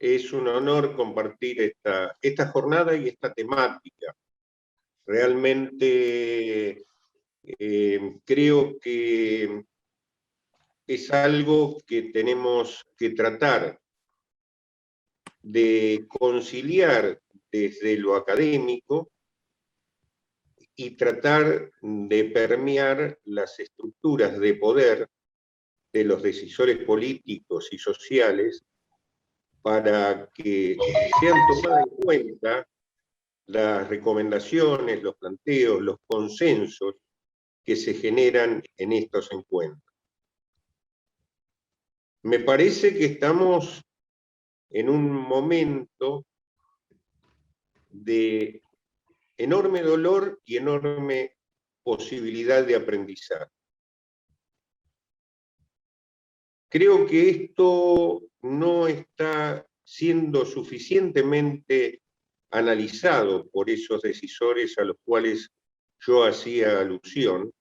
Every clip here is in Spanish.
Es un honor compartir esta jornada y esta temática. Realmente creo que es algo que tenemos que tratar de conciliar desde lo académico y tratar de permear las estructuras de poder de los decisores políticos y sociales para que sean tomadas en cuenta las recomendaciones, los planteos, los consensos que se generan en estos encuentros. Me parece que estamos en un momento de enorme dolor y enorme posibilidad de aprendizaje. Creo que esto no está siendo suficientemente analizado por esos decisores a los cuales yo hacía alusión,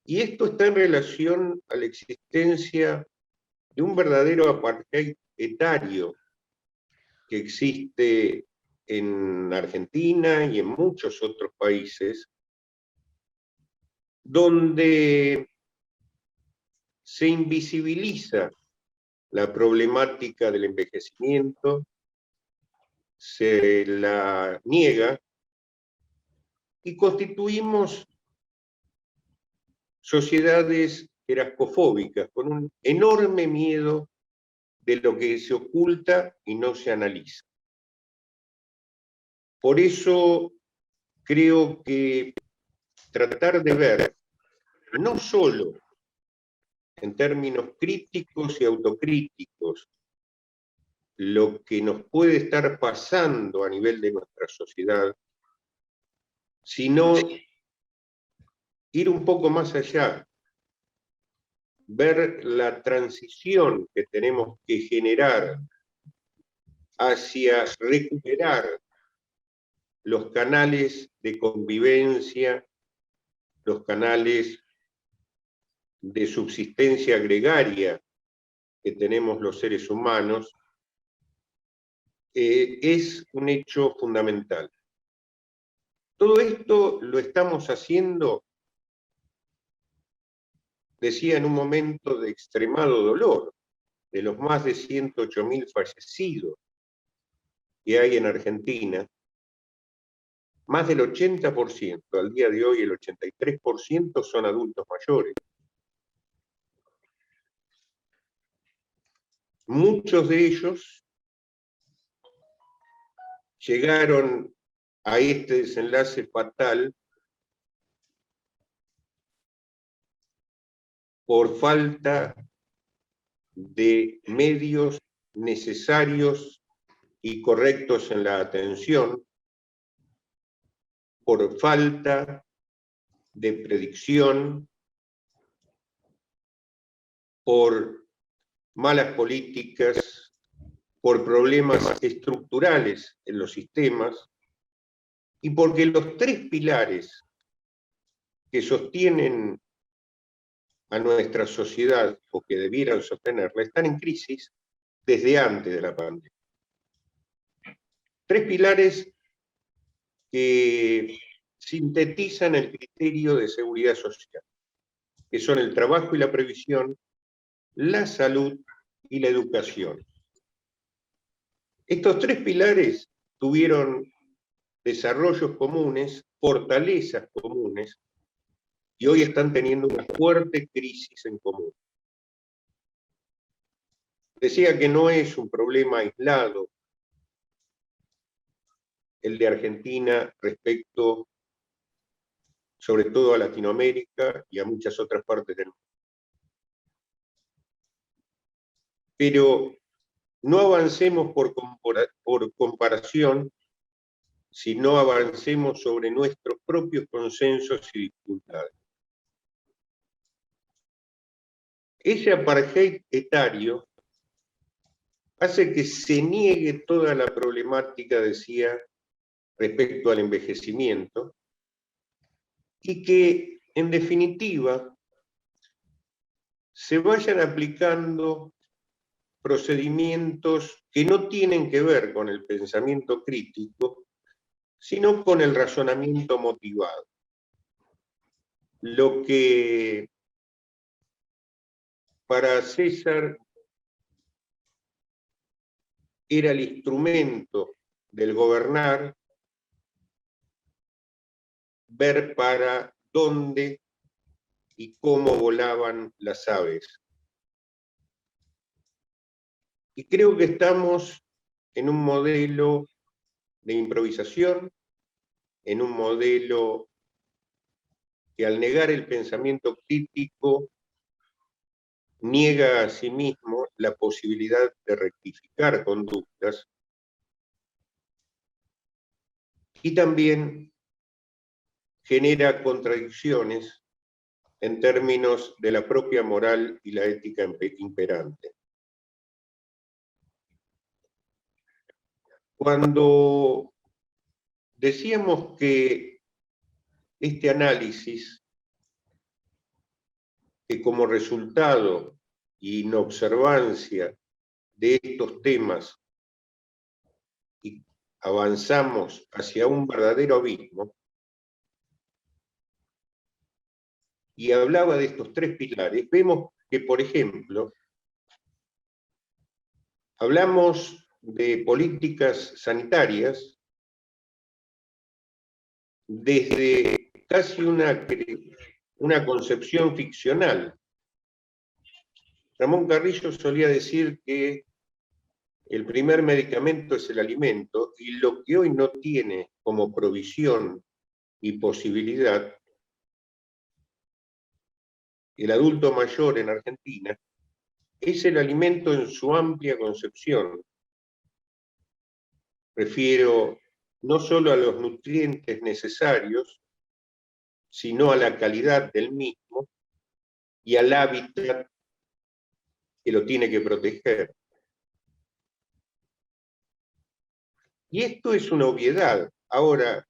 y esto está en relación a la existencia de un verdadero apartheid etario que existe en Argentina y en muchos otros países, donde se invisibiliza la problemática del envejecimiento, se la niega y constituimos sociedades erascofóbicas con un enorme miedo de lo que se oculta y no se analiza. Por eso creo que tratar de ver, no solo en términos críticos y autocríticos, lo que nos puede estar pasando a nivel de nuestra sociedad, sino ir un poco más allá, ver la transición que tenemos que generar hacia recuperar los canales de convivencia, los canales de subsistencia gregaria que tenemos los seres humanos, es un hecho fundamental. Todo esto lo estamos haciendo, decía, en un momento de extremado dolor, de los más de 108.000 fallecidos que hay en Argentina. Más del 80%, al día de hoy el 83% son adultos mayores. Muchos de ellos llegaron a este desenlace fatal por falta de medios necesarios y correctos en la atención, por falta de predicción, por malas políticas, por problemas estructurales en los sistemas, y porque los tres pilares que sostienen a nuestra sociedad, o que debieran sostenerla, están en crisis desde antes de la pandemia. Tres pilares que sintetizan el criterio de seguridad social, que son el trabajo y la previsión, la salud y la educación. Estos tres pilares tuvieron desarrollos comunes, fortalezas comunes, y hoy están teniendo una fuerte crisis en común. Decía que no es un problema aislado el de Argentina respecto, sobre todo, a Latinoamérica y a muchas otras partes del mundo. Pero no avancemos por comparación, sino avancemos sobre nuestros propios consensos y dificultades. Ese apartheid etario hace que se niegue toda la problemática, decía, respecto al envejecimiento, y que, en definitiva, se vayan aplicando procedimientos que no tienen que ver con el pensamiento crítico, sino con el razonamiento motivado. Lo que para César era el instrumento del gobernar, ver para dónde y cómo volaban las aves. Y creo que estamos en un modelo de improvisación, en un modelo que al negar el pensamiento crítico niega a sí mismo la posibilidad de rectificar conductas y también genera contradicciones en términos de la propia moral y la ética imperante. Cuando decíamos que este análisis, que como resultado y en observancia de estos temas y avanzamos hacia un verdadero abismo, y hablaba de estos tres pilares, vemos que, por ejemplo, hablamos de políticas sanitarias desde casi una concepción ficcional. Ramón Carrillo solía decir que el primer medicamento es el alimento, y lo que hoy no tiene como provisión y posibilidad el adulto mayor en Argentina es el alimento en su amplia concepción. Refiero no solo a los nutrientes necesarios, sino a la calidad del mismo y al hábitat que lo tiene que proteger. Y esto es una obviedad. Ahora,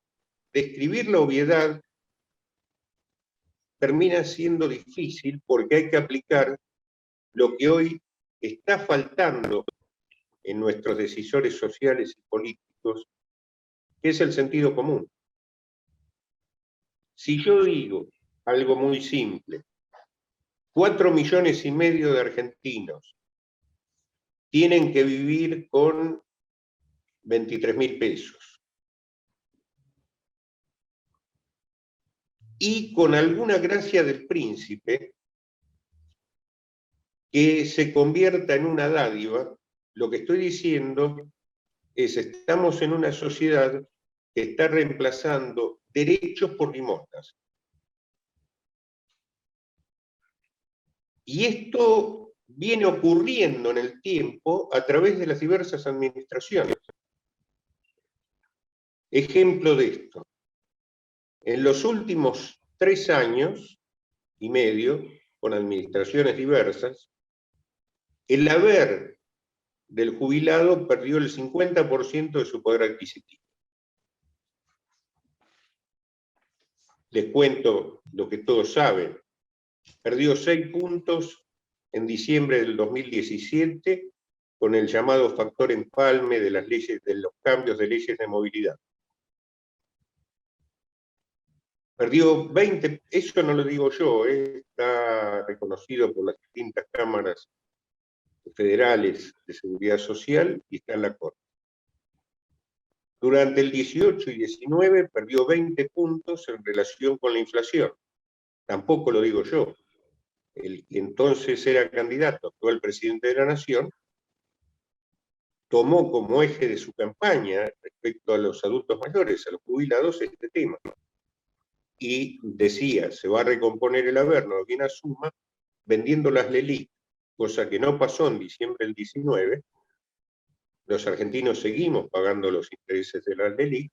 describir la obviedad termina siendo difícil porque hay que aplicar lo que hoy está faltando en nuestros decisores sociales y políticos, que es el sentido común. Si yo digo algo muy simple, 4,5 millones de argentinos tienen que vivir con 23.000 pesos, y con alguna gracia del príncipe, que se convierta en una dádiva, lo que estoy diciendo es: estamos en una sociedad que está reemplazando derechos por limosnas. Y esto viene ocurriendo en el tiempo a través de las diversas administraciones. Ejemplo de esto: en los últimos 3 años y medio, con administraciones diversas, el haber del jubilado perdió el 50% de su poder adquisitivo. Les cuento lo que todos saben: perdió 6 puntos en diciembre del 2017 con el llamado factor empalme de las leyes, de los cambios de leyes de movilidad. Perdió 20, eso no lo digo yo, está reconocido por las distintas cámaras federales de seguridad social y está en la Corte. Durante el 18 y 19 perdió 20 puntos en relación con la inflación. Tampoco lo digo yo. El que entonces era candidato, actual presidente de la Nación, tomó como eje de su campaña respecto a los adultos mayores, a los jubilados, este tema. Y decía: se va a recomponer el haber, no bien asuma, vendiendo las LELIQ, cosa que no pasó en diciembre del 19. Los argentinos seguimos pagando los intereses de las LELIQ,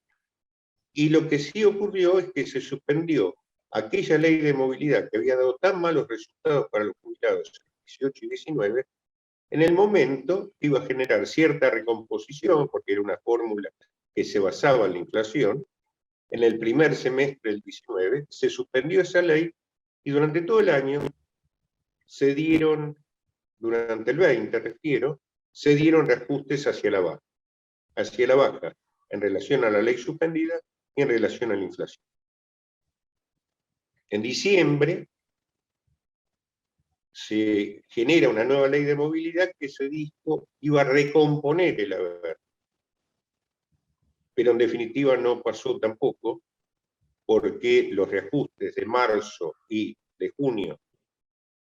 y lo que sí ocurrió es que se suspendió aquella ley de movilidad que había dado tan malos resultados para los jubilados en 18 y 19, en el momento iba a generar cierta recomposición, porque era una fórmula que se basaba en la inflación. En el primer semestre del 19 se suspendió esa ley, y durante todo el año se dieron, durante el 20 refiero, se dieron reajustes hacia la baja en relación a la ley suspendida y en relación a la inflación. En diciembre se genera una nueva ley de movilidad que se dijo iba a recomponer el haber. Pero en definitiva no pasó tampoco, porque los reajustes de marzo y de junio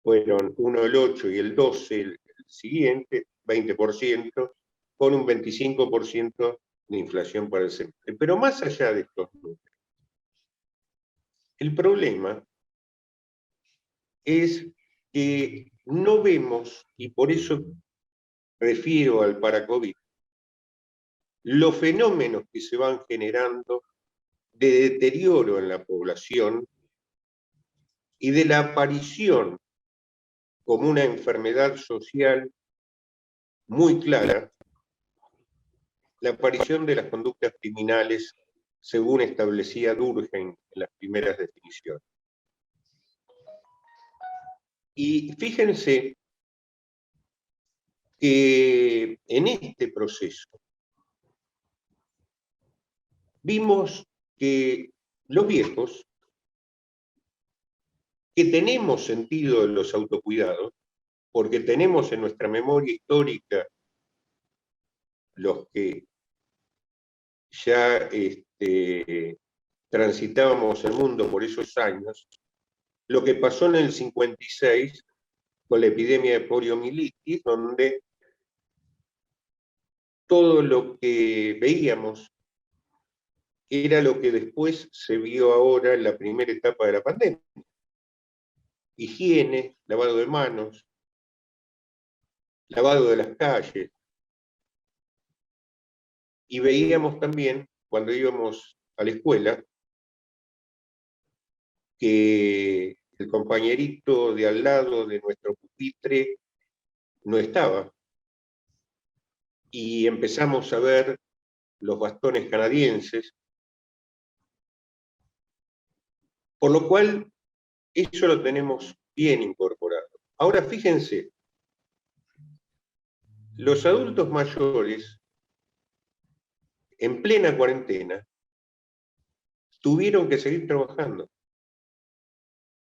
fueron uno el 8 y el 12 el siguiente, 20%, con un 25% de inflación para el semestre. Pero más allá de estos números, el problema es que no vemos, y por eso refiero al para-COVID, los fenómenos que se van generando de deterioro en la población y de la aparición como una enfermedad social muy clara, la aparición de las conductas criminales según establecía Durkheim en las primeras definiciones. Y fíjense que en este proceso vimos que los viejos, que tenemos sentido de los autocuidados, porque tenemos en nuestra memoria histórica los que ya transitábamos el mundo por esos años, lo que pasó en el 56 con la epidemia de poliomielitis, donde todo lo que veíamos era lo que después se vio ahora en la primera etapa de la pandemia. Higiene, lavado de manos, lavado de las calles. Y veíamos también, cuando íbamos a la escuela, que el compañerito de al lado de nuestro pupitre no estaba. Y empezamos a ver los bastones canadienses, por lo cual eso lo tenemos bien incorporado. Ahora fíjense, los adultos mayores en plena cuarentena tuvieron que seguir trabajando,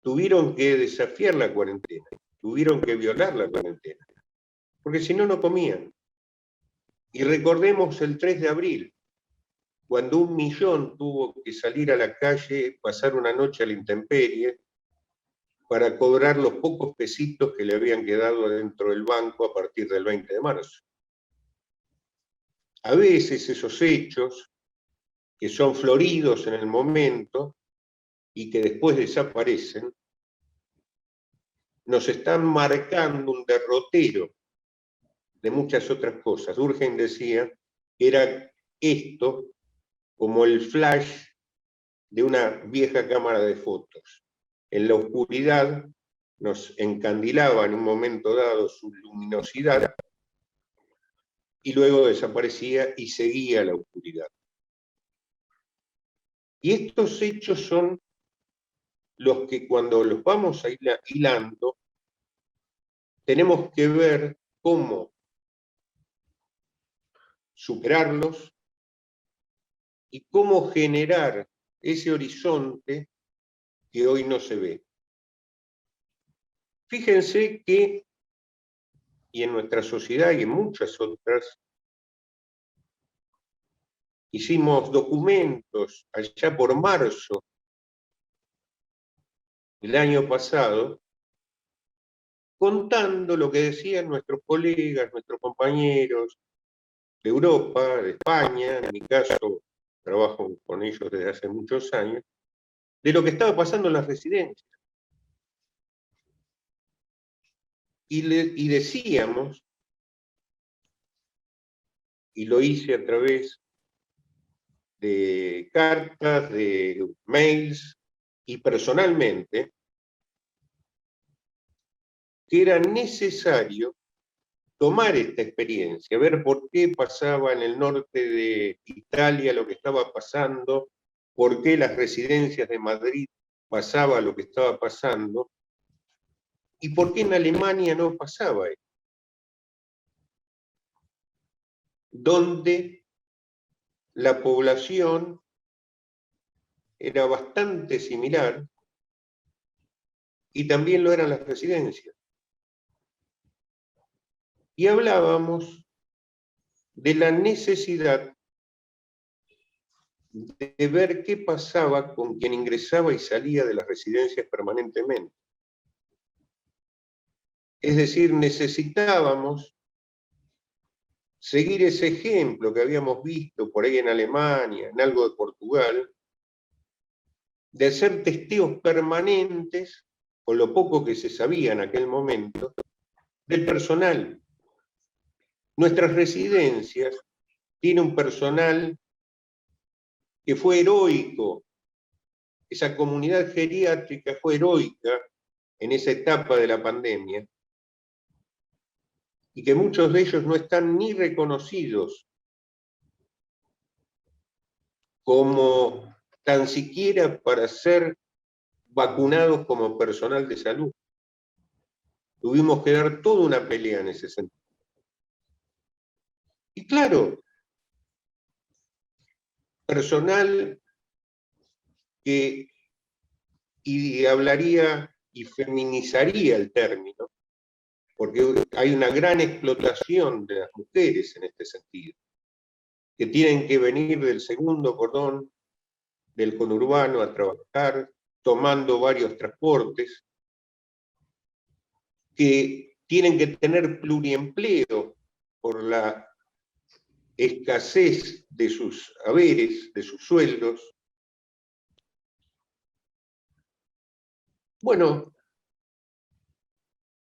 tuvieron que desafiar la cuarentena, tuvieron que violar la cuarentena, porque si no, no comían. Y recordemos el 3 de abril, cuando 1 millón tuvo que salir a la calle, pasar una noche a la intemperie, para cobrar los pocos pesitos que le habían quedado dentro del banco a partir del 20 de marzo. A veces esos hechos, que son floridos en el momento y que después desaparecen, nos están marcando un derrotero de muchas otras cosas. Durkheim decía que era esto como el flash de una vieja cámara de fotos. En la oscuridad nos encandilaba en un momento dado su luminosidad y luego desaparecía y seguía la oscuridad. Y estos hechos son los que cuando los vamos hilando, tenemos que ver cómo superarlos y cómo generar ese horizonte que hoy no se ve. Fíjense que, y en nuestra sociedad y en muchas otras, hicimos documentos allá por marzo del año pasado, contando lo que decían nuestros colegas, nuestros compañeros de Europa, de España, en mi caso trabajo con ellos desde hace muchos años, de lo que estaba pasando en las residencias. Y decíamos, y lo hice a través de cartas, de mails y personalmente, que era necesario tomar esta experiencia, ver por qué pasaba en el norte de Italia lo que estaba pasando, por qué las residencias de Madrid pasaba lo que estaba pasando, y por qué en Alemania no pasaba esto. donde la población era bastante similar y también lo eran las residencias. Y hablábamos de la necesidad de ver qué pasaba con quien ingresaba y salía de las residencias permanentemente. Es decir, necesitábamos seguir ese ejemplo que habíamos visto por ahí en Alemania, en algo de Portugal, de hacer testeos permanentes, con lo poco que se sabía en aquel momento, del personal. Nuestras residencias tienen un personal que fue heroico. Esa comunidad geriátrica fue heroica en esa etapa de la pandemia, y que muchos de ellos no están ni reconocidos como tan siquiera para ser vacunados como personal de salud. Tuvimos que dar toda una pelea en ese sentido. Y claro, personal que, y hablaría y feminizaría el término, porque hay una gran explotación de las mujeres en este sentido, que tienen que venir del segundo cordón del conurbano a trabajar, tomando varios transportes, que tienen que tener pluriempleo por la escasez de sus haberes, de sus sueldos. Bueno,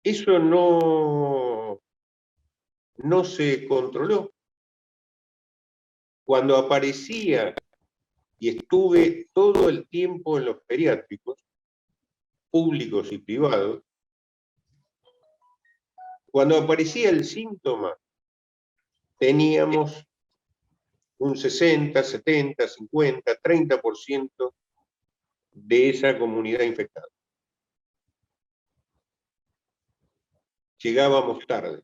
eso no se controló. Cuando aparecía, y estuve todo el tiempo en los geriátricos, públicos y privados, cuando aparecía el síntoma, teníamos un 60, 70, 50, 30% de esa comunidad infectada. Llegábamos tarde.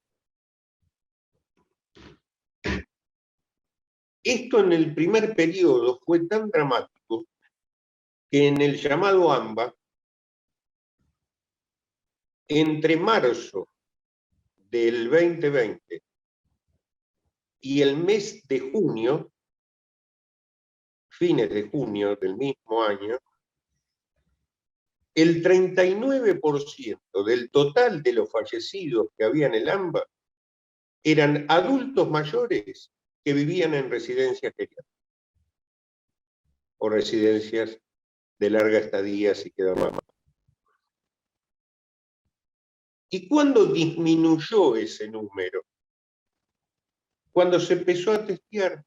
Esto en el primer periodo fue tan dramático que en el llamado AMBA, entre marzo del 2020 y el mes de junio, fines de junio del mismo año, el 39% del total de los fallecidos que había en el AMBA eran adultos mayores que vivían en residencias geriátricas o residencias de larga estadía, si queda más. ¿Y cuándo disminuyó ese número? Cuando se empezó a testear.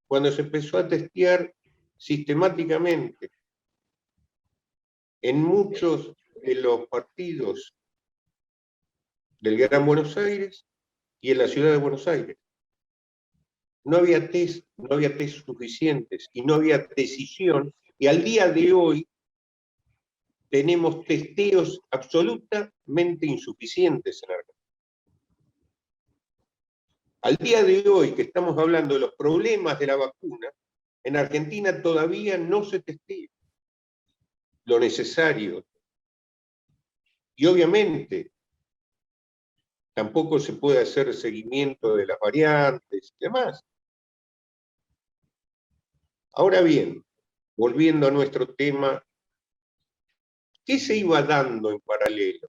Cuando se empezó a testear sistemáticamente en muchos de los partidos del Gran Buenos Aires y en la ciudad de Buenos Aires. No había test suficientes y no había decisión, y al día de hoy tenemos testeos absolutamente insuficientes en Argentina. Al día de hoy, que estamos hablando de los problemas de la vacuna, en Argentina todavía no se testea lo necesario. Y obviamente tampoco se puede hacer seguimiento de las variantes y demás. Ahora bien, volviendo a nuestro tema, ¿qué se iba dando en paralelo?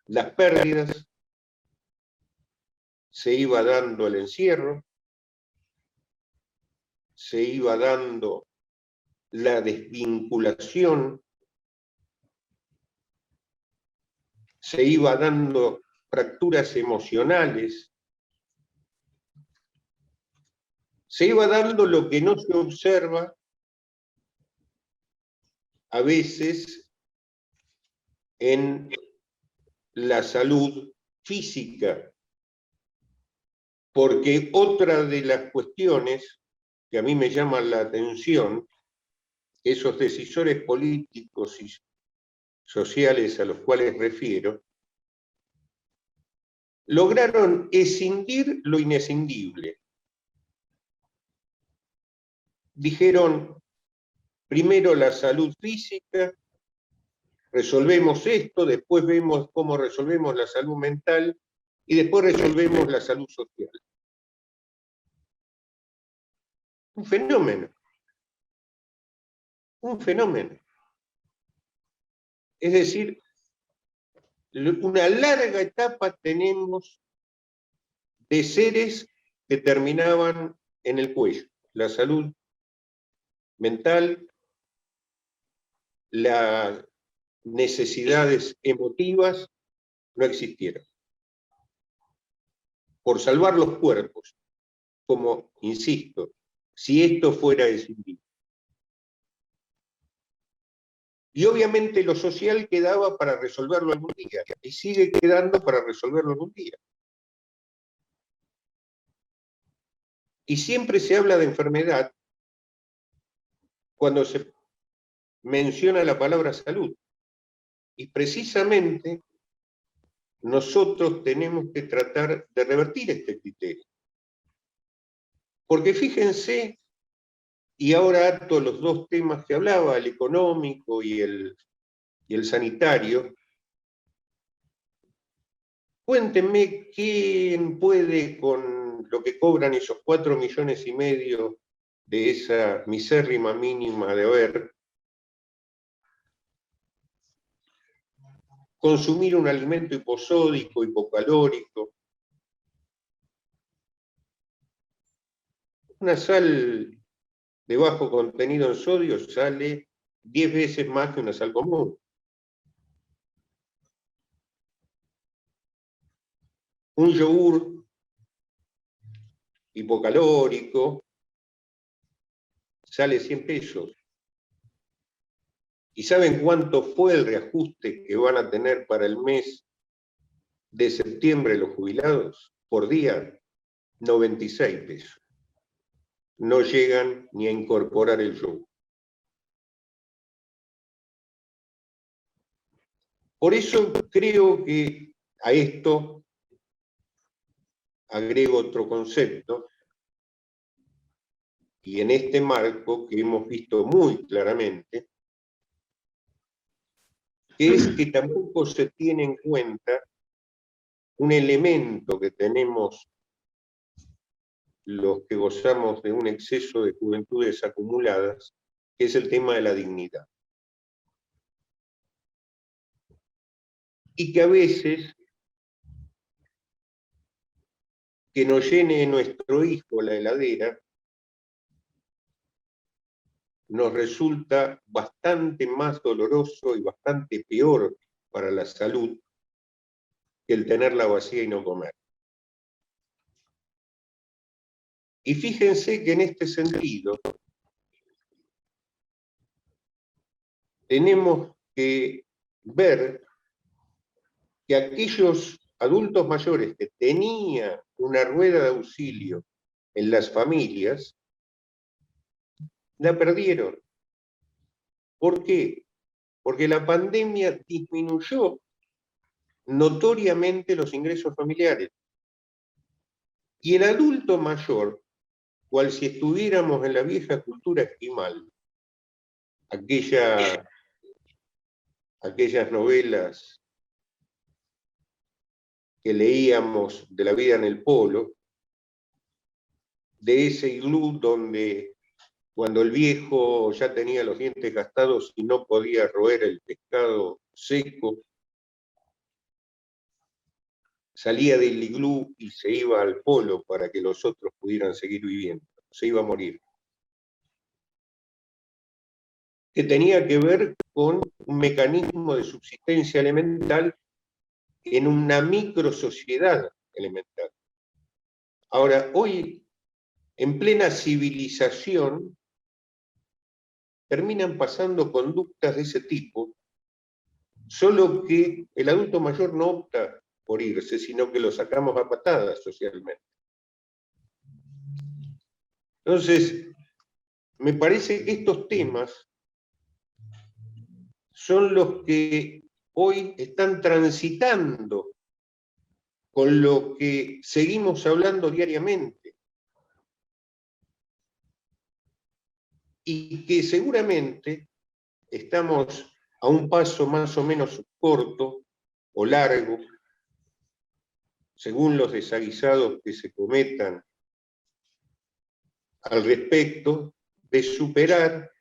Las pérdidas, se iba dando el encierro, se iba dando la desvinculación, se iba dando fracturas emocionales, se iba dando lo que no se observa a veces en la salud física, porque otra de las cuestiones que a mí me llaman la atención, esos decisores políticos y sociales a los cuales refiero, lograron escindir lo inescindible. Dijeron, primero la salud física, resolvemos esto, después vemos cómo resolvemos la salud mental y después resolvemos la salud social. Un fenómeno. Un fenómeno. Es decir, una larga etapa tenemos de seres que terminaban en el cuello. La salud mental, las necesidades emotivas no existieron. Por salvar los cuerpos, como, insisto, si esto fuera escindido. Y obviamente lo social quedaba para resolverlo algún día, y sigue quedando para resolverlo algún día. Y siempre se habla de enfermedad cuando se menciona la palabra salud. Y precisamente nosotros tenemos que tratar de revertir este criterio. Porque fíjense, y ahora ato los dos temas que hablaba, el económico y el sanitario, cuéntenme quién puede con lo que cobran esos 4,5 millones de esa misérrima mínima de haber, consumir un alimento hiposódico, hipocalórico. Una sal de bajo contenido en sodio sale 10 veces más que una sal común. Un yogur hipocalórico sale 100 pesos. ¿Y saben cuánto fue el reajuste que van a tener para el mes de septiembre los jubilados? Por día, 96 pesos. No llegan ni a incorporar el yogur. Por eso creo que a esto agrego otro concepto, y en este marco que hemos visto muy claramente, que es que tampoco se tiene en cuenta un elemento que tenemos los que gozamos de un exceso de juventudes acumuladas, que es el tema de la dignidad. Y que a veces que nos llene nuestro hijo la heladera nos resulta bastante más doloroso y bastante peor para la salud que el tenerla vacía y no comer. Y fíjense que en este sentido tenemos que ver que aquellos adultos mayores que tenían una rueda de auxilio en las familias, la perdieron. ¿Por qué? Porque la pandemia disminuyó notoriamente los ingresos familiares. Y el adulto mayor, cual si estuviéramos en la vieja cultura esquimal, aquellas novelas que leíamos de la vida en el polo, de ese iglú donde cuando el viejo ya tenía los dientes gastados y no podía roer el pescado seco, salía del iglú y se iba al polo para que los otros pudieran seguir viviendo, se iba a morir. Que tenía que ver con un mecanismo de subsistencia elemental en una microsociedad elemental. Ahora, hoy, en plena civilización, terminan pasando conductas de ese tipo, solo que el adulto mayor no opta por irse, sino que lo sacamos a patadas socialmente. Entonces, me parece que estos temas son los que hoy están transitando con lo que seguimos hablando diariamente y que seguramente estamos a un paso más o menos corto o largo, según los desaguisados que se cometan al respecto, de superar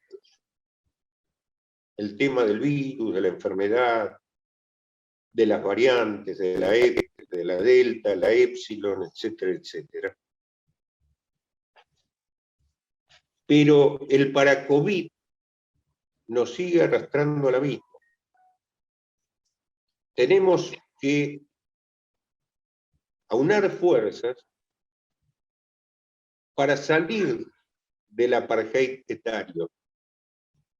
el tema del virus, de la enfermedad, de las variantes, de la E, de la delta, la epsilon, etcétera, etcétera. Pero el para-COVID nos sigue arrastrando al abismo. Tenemos que aunar fuerzas para salir del apartheid etario,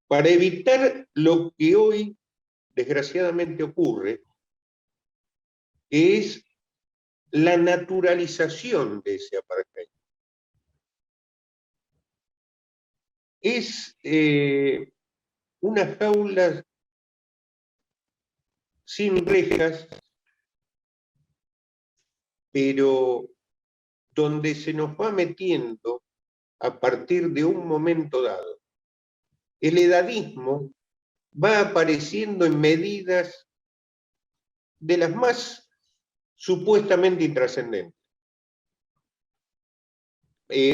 para evitar lo que hoy desgraciadamente ocurre, que es la naturalización de ese apartheid. Es una jaula sin rejas, pero donde se nos va metiendo a partir de un momento dado. El edadismo va apareciendo en medidas de las más supuestamente intrascendentes.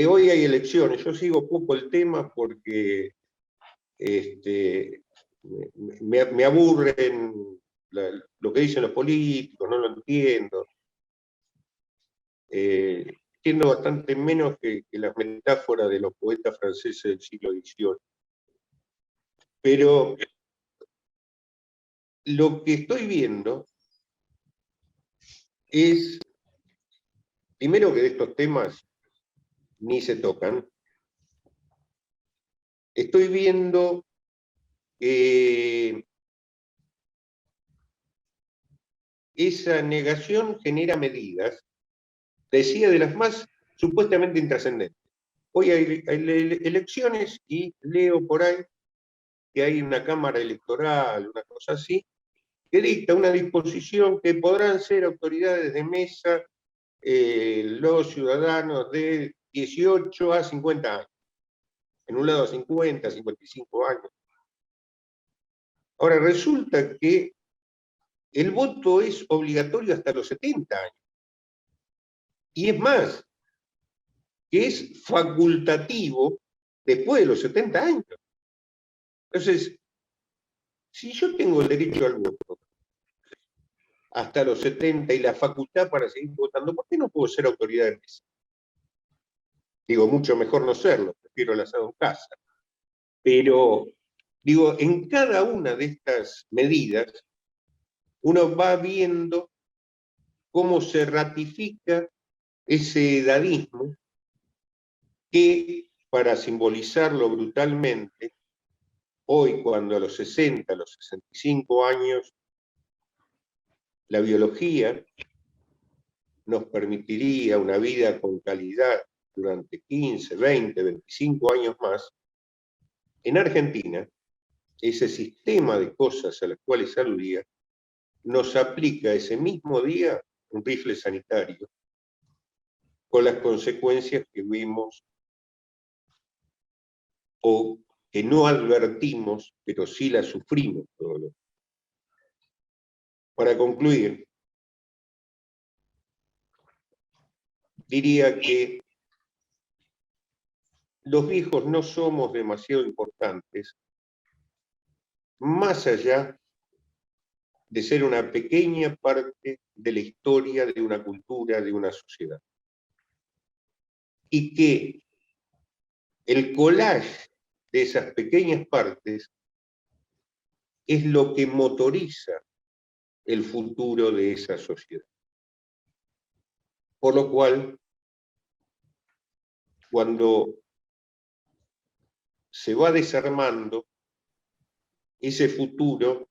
Hoy hay elecciones, yo sigo poco el tema porque me aburren lo que dicen los políticos, no lo entiendo. Entiendo bastante menos que las metáforas de los poetas franceses del siglo XVIII. Pero lo que estoy viendo es, primero, que de estos temas ni se tocan. Estoy viendo que esa negación genera medidas, decía, de las más supuestamente intrascendentes. Hoy hay elecciones y leo por ahí que hay una cámara electoral, una cosa así, que dicta una disposición que podrán ser autoridades de mesa los ciudadanos de 18 a 50 años. En un lado 50, 55 años. Ahora, resulta que el voto es obligatorio hasta los 70 años. Y es más, que es facultativo después de los 70 años. Entonces, si yo tengo el derecho al voto hasta los 70 y la facultad para seguir votando, ¿por qué no puedo ser autoridad de mesa? Digo, mucho mejor no serlo, prefiero el asado en casa. Pero, digo, en cada una de estas medidas, uno va viendo cómo se ratifica ese edadismo que, para simbolizarlo brutalmente, hoy, cuando a los 60, a los 65 años, la biología nos permitiría una vida con calidad durante 15, 20, 25 años más, en Argentina, ese sistema de cosas a las cuales aludía, nos aplica ese mismo día un rifle sanitario, con las consecuencias que vimos o que no advertimos, pero sí las sufrimos todos los días. Para concluir, diría que los viejos no somos demasiado importantes, más allá de ser una pequeña parte de la historia de una cultura, de una sociedad. Y que el collage de esas pequeñas partes es lo que motoriza el futuro de esa sociedad. Por lo cual, cuando se va desarmando, ese futuro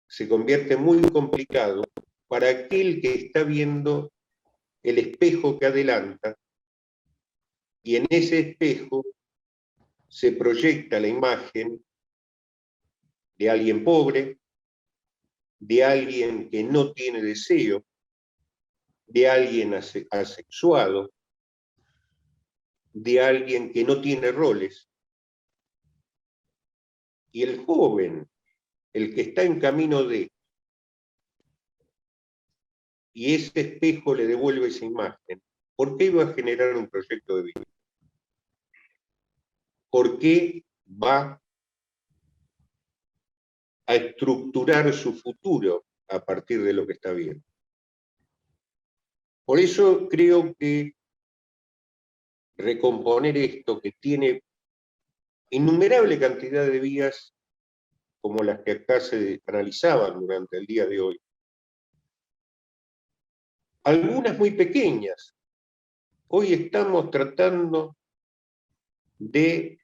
se convierte muy complicado para aquel que está viendo el espejo que adelanta, y en ese espejo se proyecta la imagen de alguien pobre, de alguien que no tiene deseo, de alguien asexuado, de alguien que no tiene roles. Y el joven, el que está en camino de, y ese espejo le devuelve esa imagen, ¿por qué iba a generar un proyecto de vida? ¿Por qué va a estructurar su futuro a partir de lo que está viendo? Por eso creo que recomponer esto, que tiene innumerable cantidad de vías como las que acá se analizaban durante el día de hoy, algunas muy pequeñas. Hoy estamos tratando de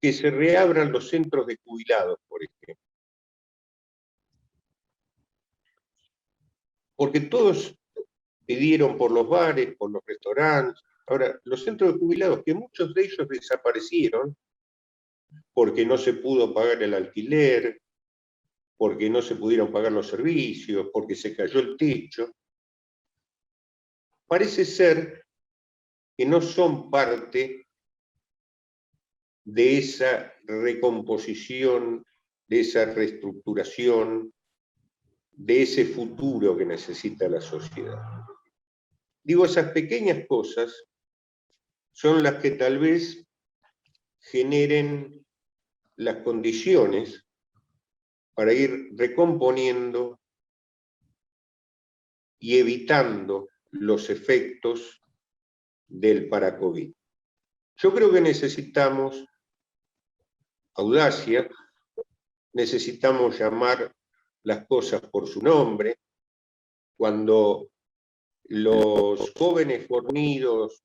que se reabran los centros de jubilados, por ejemplo. Porque todos pidieron por los bares, por los restaurantes. Ahora, los centros de jubilados, que muchos de ellos desaparecieron porque no se pudo pagar el alquiler, porque no se pudieron pagar los servicios, porque se cayó el techo, parece ser que no son parte de esa recomposición, de esa reestructuración, de ese futuro que necesita la sociedad. Digo, esas pequeñas cosas son las que tal vez generen las condiciones para ir recomponiendo y evitando los efectos del para-COVID. Yo creo que necesitamos audacia, necesitamos llamar las cosas por su nombre. Cuando los jóvenes fornidos,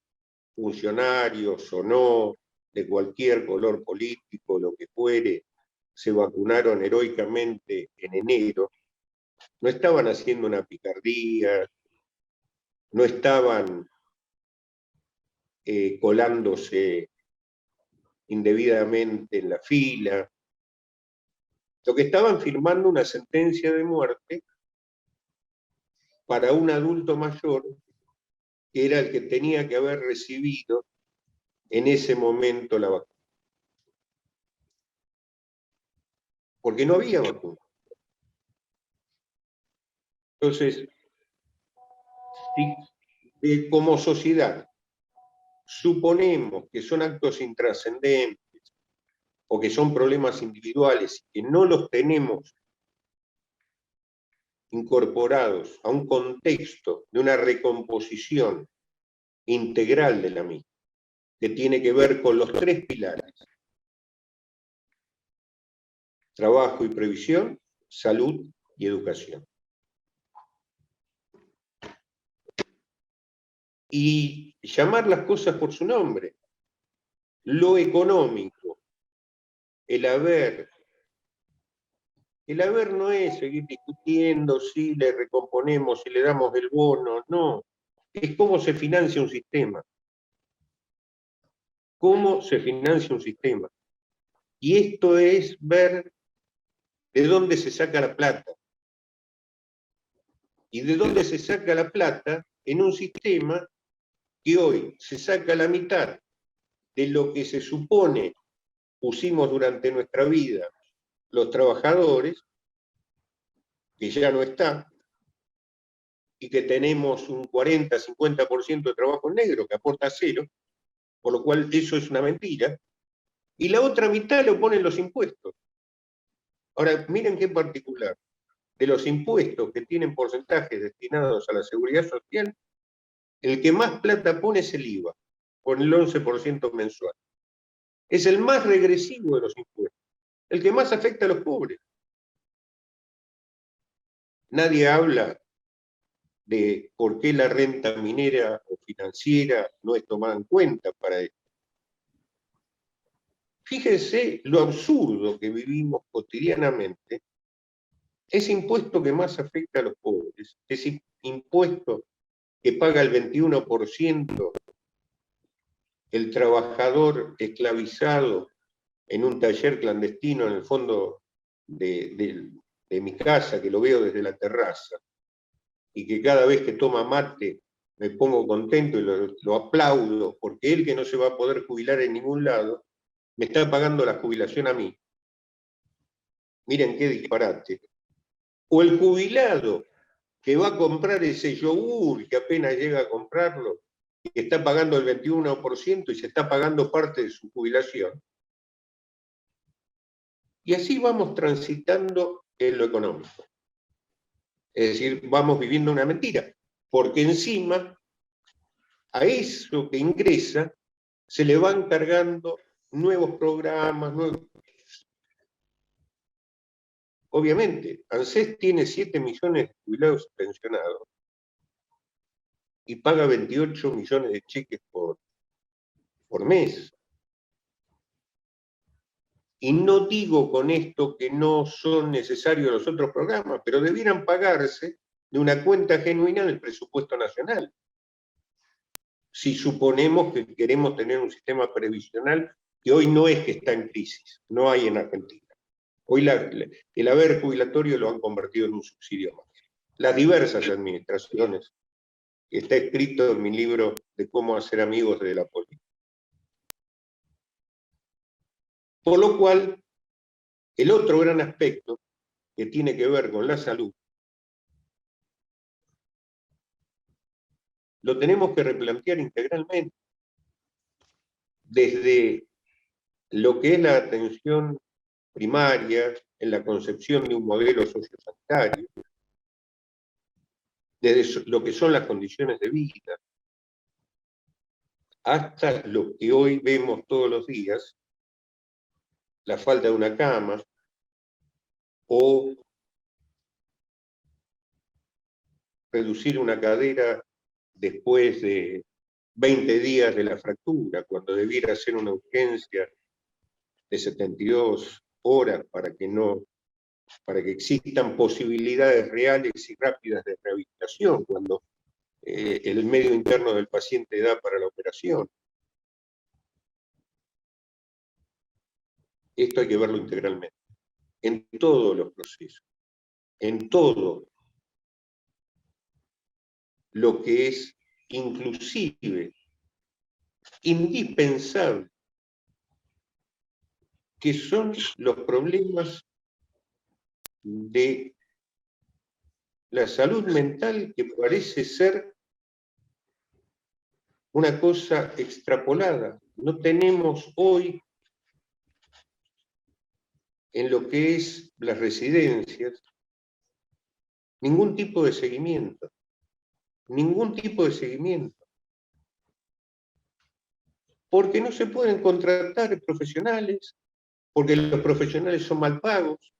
funcionarios o no, de cualquier color político, lo que fuere, se vacunaron heroicamente en enero, no estaban haciendo una picardía, no estaban colándose indebidamente en la fila, lo que estaban firmando una sentencia de muerte para un adulto mayor que era el que tenía que haber recibido en ese momento la vacuna. Porque no había vacuna. Entonces, si como sociedad suponemos que son actos intrascendentes o que son problemas individuales y que no los tenemos incorporados a un contexto de una recomposición integral de la misma, que tiene que ver con los tres pilares: trabajo y previsión, salud y educación. Y llamar las cosas por su nombre. Lo económico, el haber no es seguir discutiendo si le recomponemos, si le damos el bono, no. Es cómo se financia un sistema. Cómo se financia un sistema. Y esto es ver de dónde se saca la plata. Y de dónde se saca la plata en un sistema que hoy se saca la mitad de lo que se supone pusimos durante nuestra vida los trabajadores, que ya no está, y que tenemos un 40-50% de trabajo negro que aporta cero, por lo cual eso es una mentira, y la otra mitad lo ponen los impuestos. Ahora, miren qué particular, de los impuestos que tienen porcentajes destinados a la seguridad social, el que más plata pone es el IVA, con el 11% mensual. Es el más regresivo de los impuestos, el que más afecta a los pobres. Nadie habla de por qué la renta minera o financiera no es tomada en cuenta para esto. Fíjense lo absurdo que vivimos cotidianamente. Ese impuesto que más afecta a los pobres, ese impuesto que paga el 21% el trabajador esclavizado en un taller clandestino en el fondo de mi casa, que lo veo desde la terraza, y que cada vez que toma mate me pongo contento y lo aplaudo, porque él, que no se va a poder jubilar en ningún lado, me está pagando la jubilación a mí. Miren qué disparate. O el jubilado que va a comprar ese yogur, que apenas llega a comprarlo, y que está pagando el 21% y se está pagando parte de su jubilación. Y así vamos transitando en lo económico. Es decir, vamos viviendo una mentira, porque encima a eso que ingresa se le van cargando nuevos programas, nuevos... Obviamente, ANSES tiene 7 millones de jubilados y pensionados y paga 28 millones de cheques por mes. Y no digo con esto que no son necesarios los otros programas, pero debieran pagarse de una cuenta genuina del presupuesto nacional. Si suponemos que queremos tener un sistema previsional que hoy no es que está en crisis, no hay en Argentina. Hoy el haber jubilatorio lo han convertido en un subsidio más. Las diversas administraciones, que está escrito en mi libro de cómo hacer amigos de la política. Por lo cual, el otro gran aspecto que tiene que ver con la salud, lo tenemos que replantear integralmente, desde lo que es la atención primaria, en la concepción de un modelo sociosanitario, desde lo que son las condiciones de vida, hasta lo que hoy vemos todos los días, la falta de una cama, o reducir una cadera después de 20 días de la fractura, cuando debiera ser una urgencia de 72 horas para que existan posibilidades reales y rápidas de rehabilitación, cuando el medio interno del paciente da para la operación. Esto hay que verlo integralmente, en todos los procesos, en todo lo que es inclusive indispensable, que son los problemas de la salud mental, que parece ser una cosa extrapolada. No tenemos hoy, en lo que es las residencias, ningún tipo de seguimiento. Ningún tipo de seguimiento. Porque no se pueden contratar profesionales, porque los profesionales son mal pagos,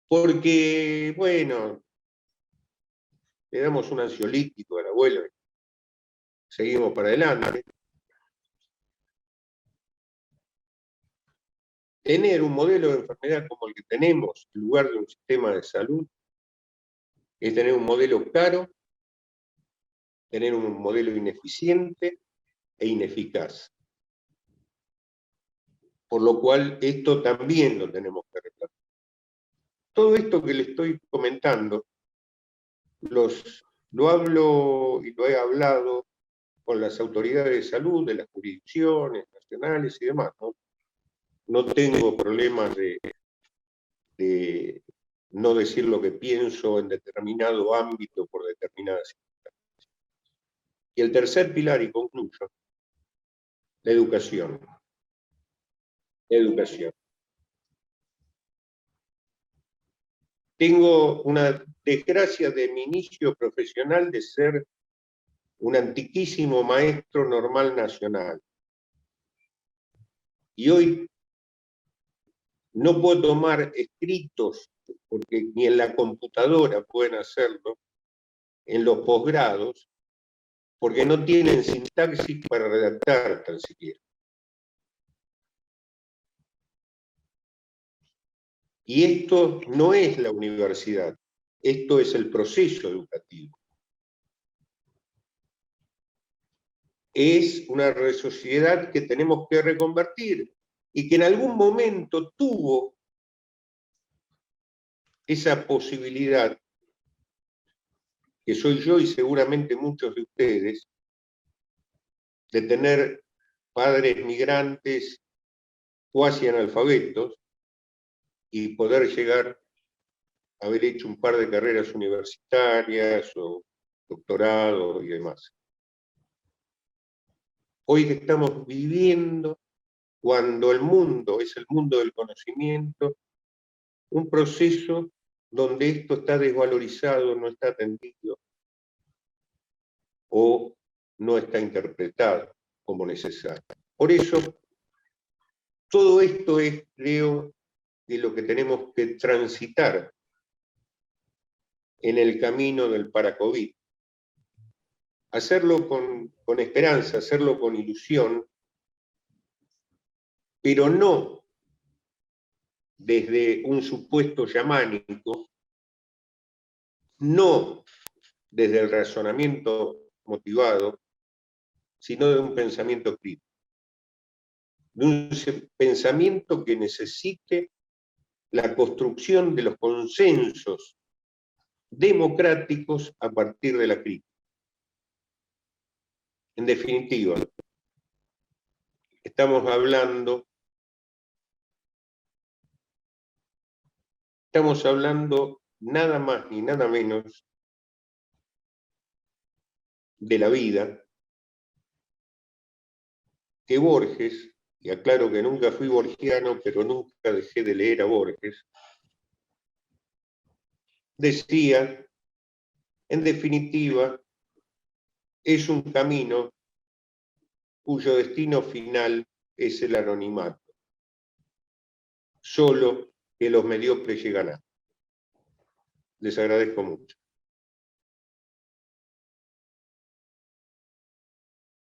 porque, bueno, le damos un ansiolítico al abuelo y seguimos para adelante. Tener un modelo de enfermedad como el que tenemos, en lugar de un sistema de salud, es tener un modelo caro, tener un modelo ineficiente e ineficaz. Por lo cual, esto también lo tenemos que replantear. Todo esto que le estoy comentando, lo hablo y lo he hablado con las autoridades de salud, de las jurisdicciones nacionales y demás, ¿no? No tengo problemas de no decir lo que pienso en determinado ámbito por determinadas circunstancias. Y el tercer pilar, y concluyo, la educación. La educación. Tengo una desgracia de mi inicio profesional de ser un antiquísimo maestro normal nacional. Y hoy no puedo tomar escritos, porque ni en la computadora pueden hacerlo, en los posgrados, porque no tienen sintaxis para redactar tan siquiera. Y esto no es la universidad, esto es el proceso educativo. Es una sociedad que tenemos que reconvertir y que en algún momento tuvo esa posibilidad que soy yo y seguramente muchos de ustedes, de tener padres migrantes cuasi analfabetos y poder llegar a haber hecho un par de carreras universitarias o doctorado y demás. Hoy que estamos viviendo, cuando el mundo es el mundo del conocimiento, un proceso donde esto está desvalorizado, no está atendido o no está interpretado como necesario. Por eso, todo esto es, creo, de lo que tenemos que transitar en el camino del para-COVID. Hacerlo con esperanza, hacerlo con ilusión, pero no desde un supuesto yamánico, no desde el razonamiento motivado, sino de un pensamiento crítico, de un pensamiento que necesite la construcción de los consensos democráticos a partir de la crítica. En definitiva, estamos hablando nada más ni nada menos de la vida que Borges, y aclaro que nunca fui borgiano, pero nunca dejé de leer a Borges, decía, en definitiva, es un camino cuyo destino final es el anonimato. Solo que los mediocres llegan a. Les agradezco mucho.